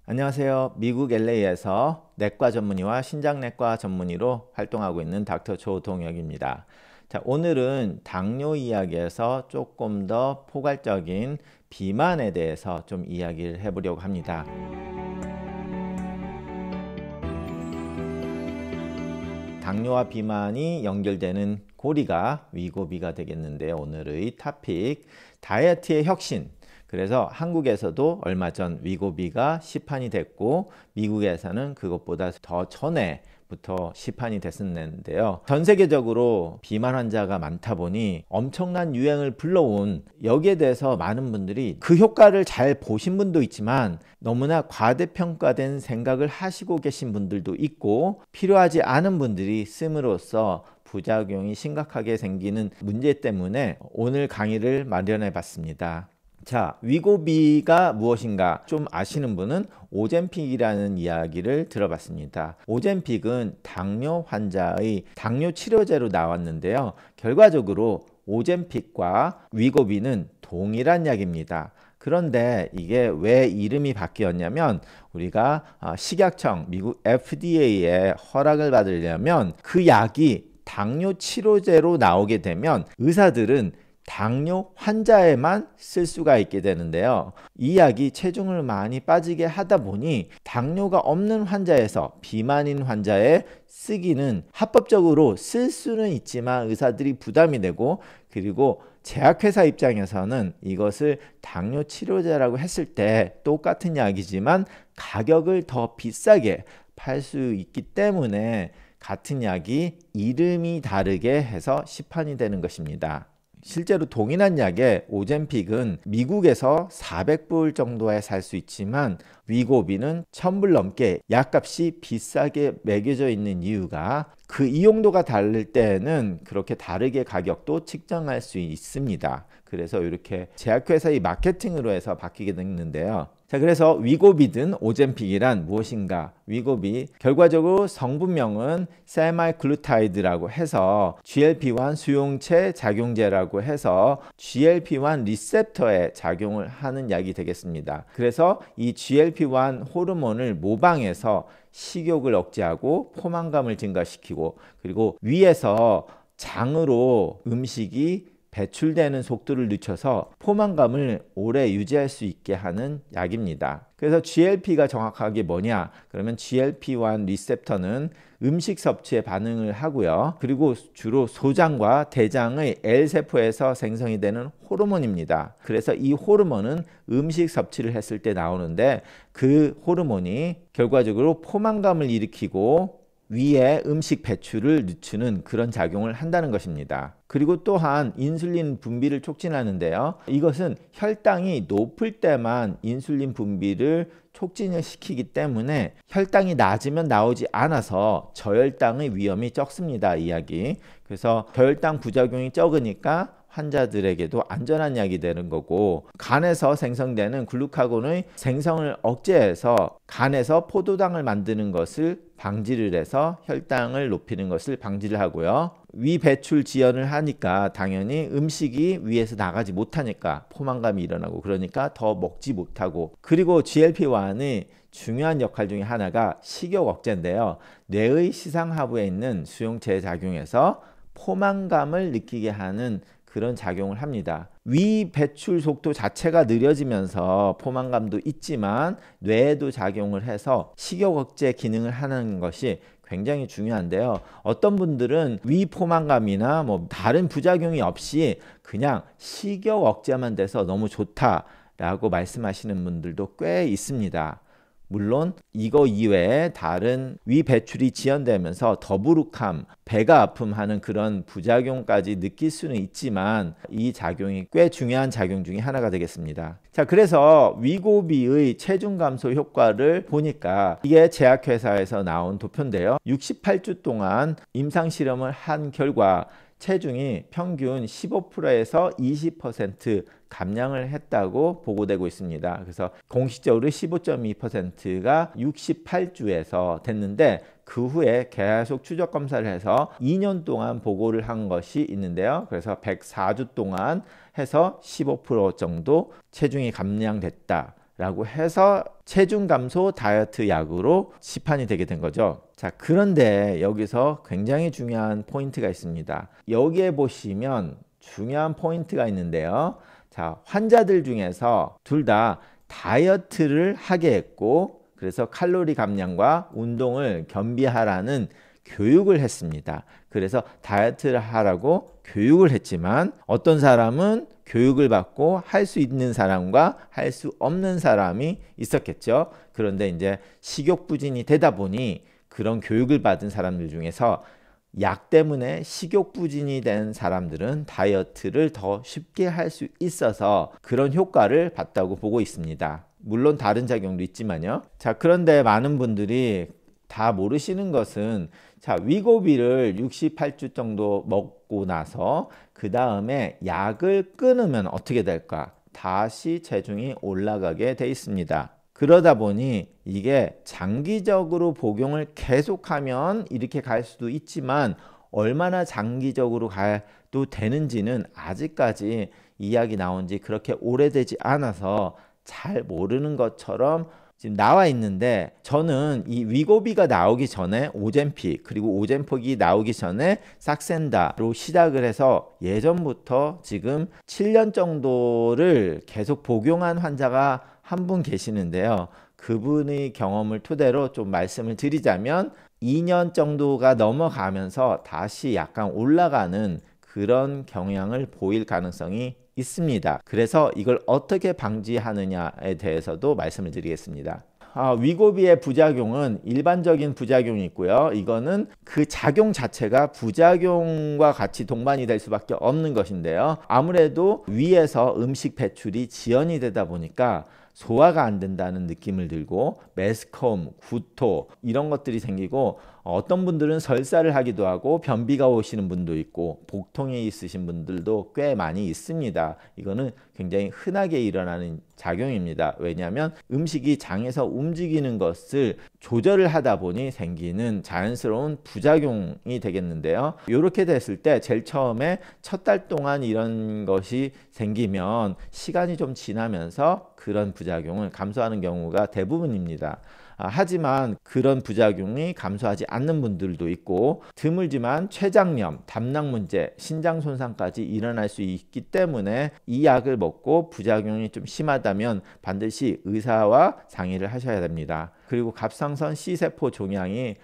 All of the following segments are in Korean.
안녕하세요. 미국 LA에서 내과 전문의와 신장내과 전문의로 활동하고 있는 닥터 조동혁입니다. 자, 오늘은 당뇨 이야기에서 조금 더 포괄적인 비만에 대해서 좀 이야기를 해보려고 합니다. 당뇨와 비만이 연결되는 고리가 위고비가 되겠는데요. 오늘의 토픽, 다이어트의 혁신. 그래서 한국에서도 얼마 전 위고비가 시판이 됐고 미국에서는 그것보다 더 전에부터 시판이 됐었는데요. 전 세계적으로 비만 환자가 많다 보니 엄청난 유행을 불러온, 여기에 대해서 많은 분들이 그 효과를 잘 보신 분도 있지만 너무나 과대평가된 생각을 하시고 계신 분들도 있고, 필요하지 않은 분들이 씀으로써 부작용이 심각하게 생기는 문제 때문에 오늘 강의를 마련해 봤습니다. 자, 위고비가 무엇인가 좀 아시는 분은 오젬픽이라는 이야기를 들어봤습니다. 오젬픽은 당뇨 환자의 당뇨 치료제로 나왔는데요. 결과적으로 오젬픽과 위고비는 동일한 약입니다. 그런데 이게 왜 이름이 바뀌었냐면, 우리가 식약청, 미국 FDA의 허락을 받으려면 그 약이 당뇨 치료제로 나오게 되면 의사들은 당뇨 환자에만 쓸 수가 있게 되는데요. 이 약이 체중을 많이 빠지게 하다 보니 당뇨가 없는 환자에서 비만인 환자에 쓰기는 합법적으로 쓸 수는 있지만 의사들이 부담이 되고, 그리고 제약회사 입장에서는 이것을 당뇨 치료제라고 했을 때 똑같은 약이지만 가격을 더 비싸게 팔 수 있기 때문에 같은 약이 이름이 다르게 해서 시판이 되는 것입니다. 실제로 동일한 약의 오젬픽은 미국에서 400불 정도에 살 수 있지만 위고비는 1000불 넘게 약값이 비싸게 매겨져 있는 이유가, 그 이용도가 다를 때는 그렇게 다르게 가격도 측정할 수 있습니다. 그래서 이렇게 제약회사의 마케팅으로 해서 바뀌게 됐는데요. 자, 그래서 위고비든 오젬픽이란 무엇인가? 위고비, 결과적으로 성분명은 세마글루타이드라고 해서 GLP-1 수용체 작용제라고 해서 GLP-1 리셉터에 작용을 하는 약이 되겠습니다. 그래서 이 GLP-1 호르몬을 모방해서 식욕을 억제하고 포만감을 증가시키고, 그리고 위에서 장으로 음식이 배출되는 속도를 늦춰서 포만감을 오래 유지할 수 있게 하는 약입니다. 그래서 GLP가 정확하게 뭐냐? 그러면 GLP-1 리셉터는 음식 섭취에 반응을 하고요. 그리고 주로 소장과 대장의 L세포에서 생성이 되는 호르몬입니다. 그래서 이 호르몬은 음식 섭취를 했을 때 나오는데, 그 호르몬이 결과적으로 포만감을 일으키고 위에 음식 배출을 늦추는 그런 작용을 한다는 것입니다. 그리고 또한 인슐린 분비를 촉진하는데요. 이것은 혈당이 높을 때만 인슐린 분비를 촉진을 시키기 때문에 혈당이 낮으면 나오지 않아서 저혈당의 위험이 적습니다. 이 약이. 그래서 저혈당 부작용이 적으니까 환자들에게도 안전한 약이 되는 거고, 간에서 생성되는 글루카곤의 생성을 억제해서 간에서 포도당을 만드는 것을 방지를 해서 혈당을 높이는 것을 방지를 하고요. 위 배출 지연을 하니까 당연히 음식이 위에서 나가지 못하니까 포만감이 일어나고, 그러니까 더 먹지 못하고, 그리고 GLP-1의 중요한 역할 중에 하나가 식욕 억제인데요. 뇌의 시상하부에 있는 수용체에 작용해서 포만감을 느끼게 하는 그런 작용을 합니다. 위 배출 속도 자체가 느려지면서 포만감도 있지만 뇌에도 작용을 해서 식욕 억제 기능을 하는 것이 굉장히 중요한데요. 어떤 분들은 위 포만감이나 뭐 다른 부작용이 없이 그냥 식욕 억제만 돼서 너무 좋다라고 말씀하시는 분들도 꽤 있습니다. 물론 이거 이외에 다른 위 배출이 지연되면서 더부룩함, 배가 아픔하는 그런 부작용까지 느낄 수는 있지만 이 작용이 꽤 중요한 작용 중에 하나가 되겠습니다. 자, 그래서 위고비의 체중 감소 효과를 보니까 이게 제약회사에서 나온 도표인데요. 68주 동안 임상실험을 한 결과 체중이 평균 15%에서 20% 감량을 했다고 보고되고 있습니다. 그래서 공식적으로 15.2%가 68주에서 됐는데, 그 후에 계속 추적 검사를 해서 2년 동안 보고를 한 것이 있는데요. 그래서 104주 동안 해서 15% 정도 체중이 감량됐다 라고 해서 체중 감소 다이어트 약으로 시판이 되게 된 거죠. 자, 그런데 여기서 굉장히 중요한 포인트가 있습니다. 여기에 보시면 중요한 포인트가 있는데요. 자, 환자들 중에서 둘 다 다이어트를 하게 했고, 그래서 칼로리 감량과 운동을 겸비하라는 교육을 했습니다. 그래서 다이어트를 하라고 교육을 했지만 어떤 사람은 교육을 받고 할 수 있는 사람과 할 수 없는 사람이 있었겠죠. 그런데 이제 식욕부진이 되다 보니 그런 교육을 받은 사람들 중에서 약 때문에 식욕부진이 된 사람들은 다이어트를 더 쉽게 할 수 있어서 그런 효과를 봤다고 보고 있습니다. 물론 다른 작용도 있지만요. 자, 그런데 많은 분들이 다 모르시는 것은, 자, 위고비를 68주 정도 먹고 나서 그 다음에 약을 끊으면 어떻게 될까? 다시 체중이 올라가게 돼 있습니다. 그러다 보니 이게 장기적으로 복용을 계속하면 이렇게 갈 수도 있지만 얼마나 장기적으로 가도 되는지는 아직까지 이야기 나온 지 그렇게 오래되지 않아서 잘 모르는 것처럼 지금 나와 있는데, 저는 이 위고비가 나오기 전에 오젬픽, 그리고 오젬픽이 나오기 전에 삭센다로 시작을 해서 예전부터 지금 7년 정도를 계속 복용한 환자가 한 분 계시는데요. 그분의 경험을 토대로 좀 말씀을 드리자면 2년 정도가 넘어가면서 다시 약간 올라가는 그런 경향을 보일 가능성이 있습니다. 그래서 이걸 어떻게 방지하느냐에 대해서도 말씀을 드리겠습니다. 위고비의 부작용은 일반적인 부작용이 있고요. 이거는 그 작용 자체가 부작용과 같이 동반이 될 수밖에 없는 것인데요. 아무래도 위에서 음식 배출이 지연이 되다 보니까 소화가 안 된다는 느낌을 들고 매스컴, 구토 이런 것들이 생기고, 어떤 분들은 설사를 하기도 하고 변비가 오시는 분도 있고 복통이 있으신 분들도 꽤 많이 있습니다. 이거는 굉장히 흔하게 일어나는 작용입니다. 왜냐하면 음식이 장에서 움직이는 것을 조절을 하다 보니 생기는 자연스러운 부작용이 되겠는데요. 이렇게 됐을 때 제일 처음에 첫 달 동안 이런 것이 생기면 시간이 좀 지나면서 그런 부작용을 감소하는 경우가 대부분입니다. 하지만 그런 부작용이 감소하지 않는 분들도 있고 드물지만 췌장염, 담낭 문제, 신장 손상까지 일어날 수 있기 때문에 이 약을 먹고 부작용이 좀 심하다면 반드시 의사와 상의를 하셔야 됩니다. 그리고 갑상선 C세포 종양이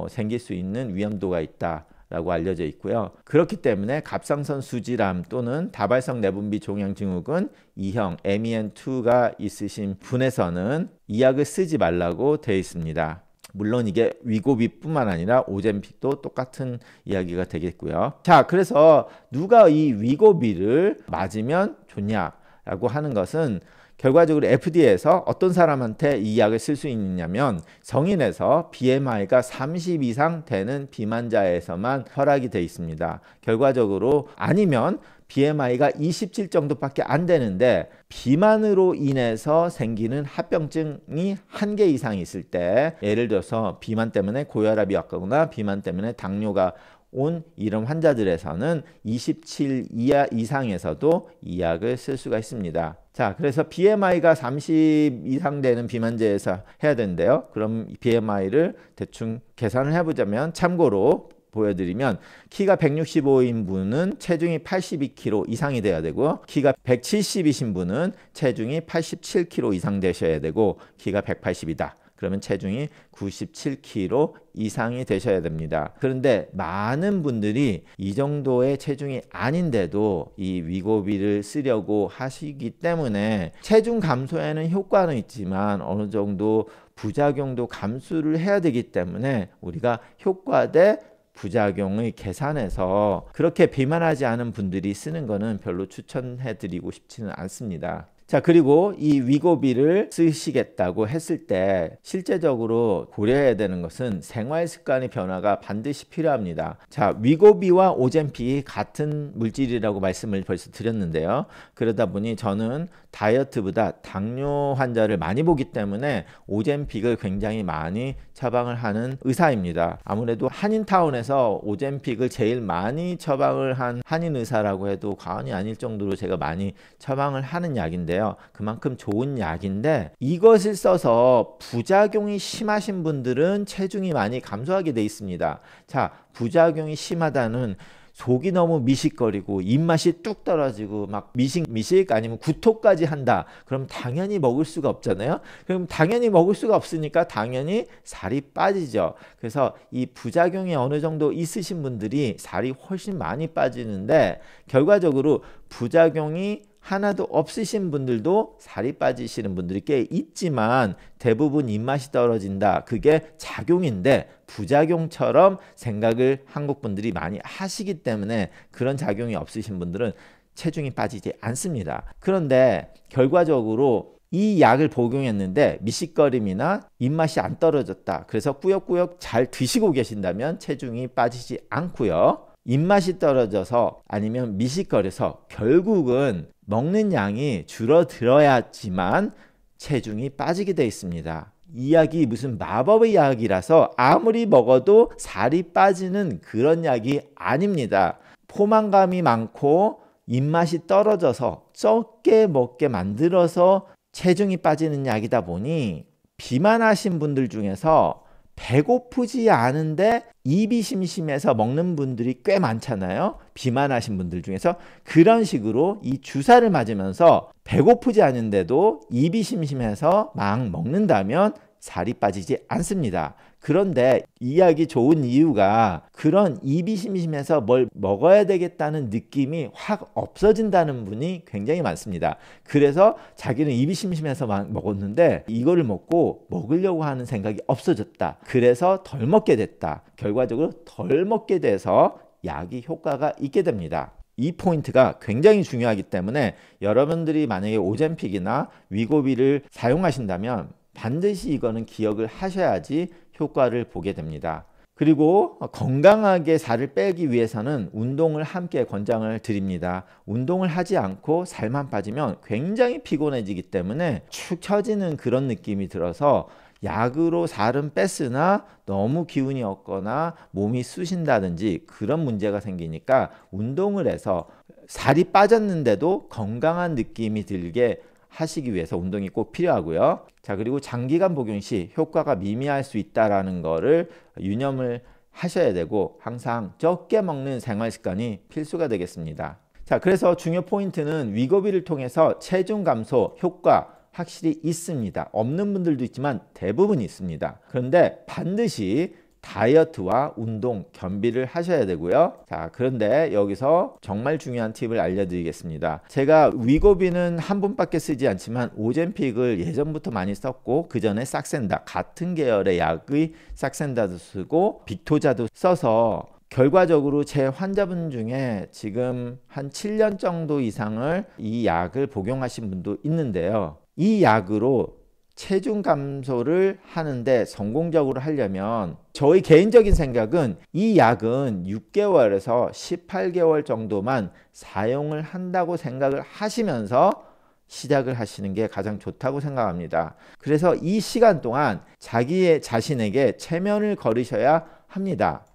생길 수 있는 위험도가 있다 라고 알려져 있고요. 그렇기 때문에 갑상선 수질암 또는 다발성 내분비 종양 증후군 2형 MEN2가 있으신 분에서는 이 약을 쓰지 말라고 되어 있습니다. 물론 이게 위고비뿐만 아니라 오젬픽도 똑같은 이야기가 되겠고요. 자, 그래서 누가 이 위고비를 맞으면 좋냐라고 하는 것은 결과적으로 FDA에서 어떤 사람한테 이 약을 쓸 수 있느냐면 성인에서 BMI가 30 이상 되는 비만자에서만 허락이 되어 있습니다. 결과적으로 아니면 BMI가 27 정도밖에 안 되는데 비만으로 인해서 생기는 합병증이 1개 이상 있을 때, 예를 들어서 비만 때문에 고혈압이 왔거나 비만 때문에 당뇨가 온 이런 환자들에서는 27 이하 이상에서도 이 약을 쓸 수가 있습니다. 자, 그래서 BMI가 30 이상 되는 비만자에서 해야 되는데요. 그럼 BMI를 대충 계산을 해보자면, 참고로 보여드리면 키가 165인 분은 체중이 82kg 이상이 돼야 되고, 키가 170이신 분은 체중이 87kg 이상 되셔야 되고, 키가 180이다. 그러면 체중이 97kg 이상이 되셔야 됩니다. 그런데 많은 분들이 이 정도의 체중이 아닌데도 이 위고비를 쓰려고 하시기 때문에 체중 감소에는 효과는 있지만 어느 정도 부작용도 감수를 해야 되기 때문에 우리가 효과 대 부작용의 계산해서 그렇게 비만하지 않은 분들이 쓰는 거는 별로 추천해 드리고 싶지는 않습니다. 자, 그리고 이 위고비를 쓰시겠다고 했을 때 실제적으로 고려해야 되는 것은 생활 습관의 변화가 반드시 필요합니다. 자, 위고비와 오젬픽이 같은 물질이라고 말씀을 벌써 드렸는데요. 그러다 보니 저는 다이어트보다 당뇨 환자를 많이 보기 때문에 오젬픽을 굉장히 많이 처방을 하는 의사입니다. 아무래도 한인타운에서 오젬픽을 제일 많이 처방을 한 한인 의사라고 해도 과언이 아닐 정도로 제가 많이 처방을 하는 약인데요. 하는데요. 그만큼 좋은 약인데 이것을 써서 부작용이 심하신 분들은 체중이 많이 감소하게 돼 있습니다. 자, 부작용이 심하다는 속이 너무 미식거리고 입맛이 뚝 떨어지고 막 미식 아니면 구토까지 한다. 그럼 당연히 먹을 수가 없잖아요. 그럼 당연히 먹을 수가 없으니까 당연히 살이 빠지죠. 그래서 이 부작용이 어느 정도 있으신 분들이 살이 훨씬 많이 빠지는데 결과적으로 부작용이 하나도 없으신 분들도 살이 빠지시는 분들이 꽤 있지만 대부분 입맛이 떨어진다. 그게 작용인데 부작용처럼 생각을 한국 분들이 많이 하시기 때문에 그런 작용이 없으신 분들은 체중이 빠지지 않습니다. 그런데 결과적으로 이 약을 복용했는데 미식거림이나 입맛이 안 떨어졌다. 그래서 꾸역꾸역 잘 드시고 계신다면 체중이 빠지지 않고요. 입맛이 떨어져서 아니면 미식거려서 결국은 먹는 양이 줄어들어야지만 체중이 빠지게 되어 있습니다. 이 약이 무슨 마법의 약이라서 아무리 먹어도 살이 빠지는 그런 약이 아닙니다. 포만감이 많고 입맛이 떨어져서 적게 먹게 만들어서 체중이 빠지는 약이다 보니 비만하신 분들 중에서 배고프지 않은데 입이 심심해서 먹는 분들이 꽤 많잖아요. 비만하신 분들 중에서 그런 식으로 이 주사를 맞으면서 배고프지 않은데도 입이 심심해서 막 먹는다면 살이 빠지지 않습니다. 그런데 이 약이 좋은 이유가 그런 입이 심심해서 뭘 먹어야 되겠다는 느낌이 확 없어진다는 분이 굉장히 많습니다. 그래서 자기는 입이 심심해서 막 먹었는데 이거를 먹고 먹으려고 하는 생각이 없어졌다. 그래서 덜 먹게 됐다. 결과적으로 덜 먹게 돼서 약이 효과가 있게 됩니다. 이 포인트가 굉장히 중요하기 때문에 여러분들이 만약에 오젬픽이나 위고비를 사용하신다면 반드시 이거는 기억을 하셔야지 효과를 보게 됩니다. 그리고 건강하게 살을 빼기 위해서는 운동을 함께 권장을 드립니다. 운동을 하지 않고 살만 빠지면 굉장히 피곤해지기 때문에 축 처지는 그런 느낌이 들어서 약으로 살은 뺐으나 너무 기운이 없거나 몸이 쑤신다든지 그런 문제가 생기니까 운동을 해서 살이 빠졌는데도 건강한 느낌이 들게 하시기 위해서 운동이 꼭 필요하고요. 자, 그리고 장기간 복용 시 효과가 미미할 수 있다라는 거를 유념을 하셔야 되고 항상 적게 먹는 생활 습관이 필수가 되겠습니다. 자, 그래서 중요 포인트는 위고비를 통해서 체중 감소 효과 확실히 있습니다. 없는 분들도 있지만 대부분 있습니다. 그런데 반드시 다이어트와 운동 겸비를 하셔야 되고요. 자, 그런데 여기서 정말 중요한 팁을 알려드리겠습니다. 제가 위고비는 한 번밖에 쓰지 않지만 오젬픽을 예전부터 많이 썼고 그 전에 싹센다 같은 계열의 약의 싹센다도 쓰고 빅토자도 써서 결과적으로 제 환자분 중에 지금 한 7년 정도 이상을 이 약을 복용하신 분도 있는데요. 이 약으로 체중 감소를 하는데 성공적으로 하려면 저희 개인적인 생각은 이 약은 6개월에서 18개월 정도만 사용을 한다고 생각을 하시면서 시작을 하시는 게 가장 좋다고 생각합니다. 그래서 이 시간 동안 자기의 자신에게 체면을 걸으셔야 합니다.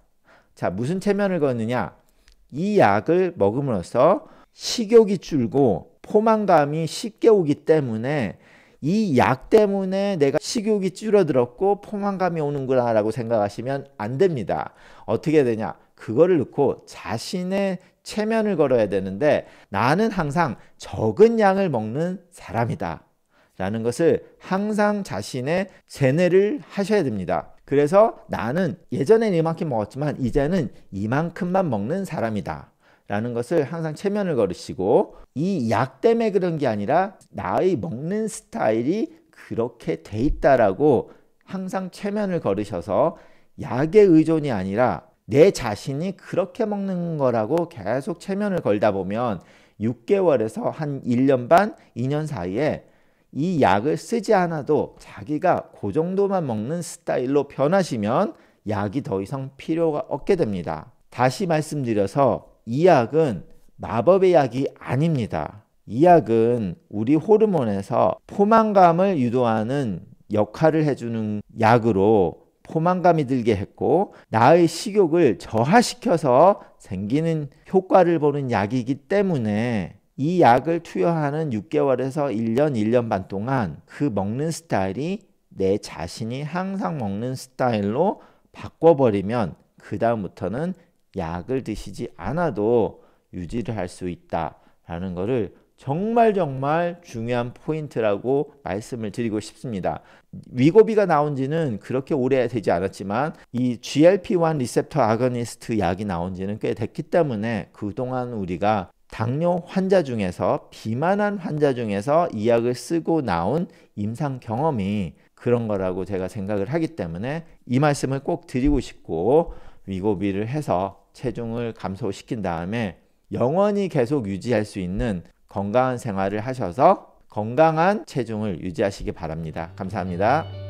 자, 무슨 체면을 거느냐? 이 약을 먹음으로써 식욕이 줄고 포만감이 쉽게 오기 때문에 이 약 때문에 내가 식욕이 줄어들었고 포만감이 오는구나 라고 생각하시면 안 됩니다. 어떻게 되냐? 그거를 넣고 자신의 체면을 걸어야 되는데 나는 항상 적은 양을 먹는 사람이다 라는 것을 항상 자신의 세뇌를 하셔야 됩니다. 그래서 나는 예전엔 이만큼 먹었지만 이제는 이만큼만 먹는 사람이다 라는 것을 항상 체면을 걸으시고 이 약 때문에 그런 게 아니라 나의 먹는 스타일이 그렇게 돼 있다라고 항상 체면을 걸으셔서 약의 의존이 아니라 내 자신이 그렇게 먹는 거라고 계속 체면을 걸다 보면 6개월에서 한 1년 반, 2년 사이에 이 약을 쓰지 않아도 자기가 그 정도만 먹는 스타일로 변하시면 약이 더 이상 필요가 없게 됩니다. 다시 말씀드려서 이 약은 마법의 약이 아닙니다. 이 약은 우리 호르몬에서 포만감을 유도하는 역할을 해주는 약으로 포만감이 들게 했고 나의 식욕을 저하시켜서 생기는 효과를 보는 약이기 때문에 이 약을 투여하는 6개월에서 1년, 1년 반 동안 그 먹는 스타일이 내 자신이 항상 먹는 스타일로 바꿔버리면 그 다음부터는 약을 드시지 않아도 유지를 할 수 있다라는 것을 정말 중요한 포인트라고 말씀을 드리고 싶습니다. 위고비가 나온 지는 그렇게 오래 되지 않았지만 이 GLP-1 리셉터 아거니스트 약이 나온 지는 꽤 됐기 때문에 그동안 우리가 당뇨 환자 중에서 비만한 환자 중에서 이 약을 쓰고 나온 임상 경험이 그런 거라고 제가 생각을 하기 때문에 이 말씀을 꼭 드리고 싶고, 위고비를 해서 체중을 감소시킨 다음에 영원히 계속 유지할 수 있는 건강한 생활을 하셔서 건강한 체중을 유지하시기 바랍니다. 감사합니다.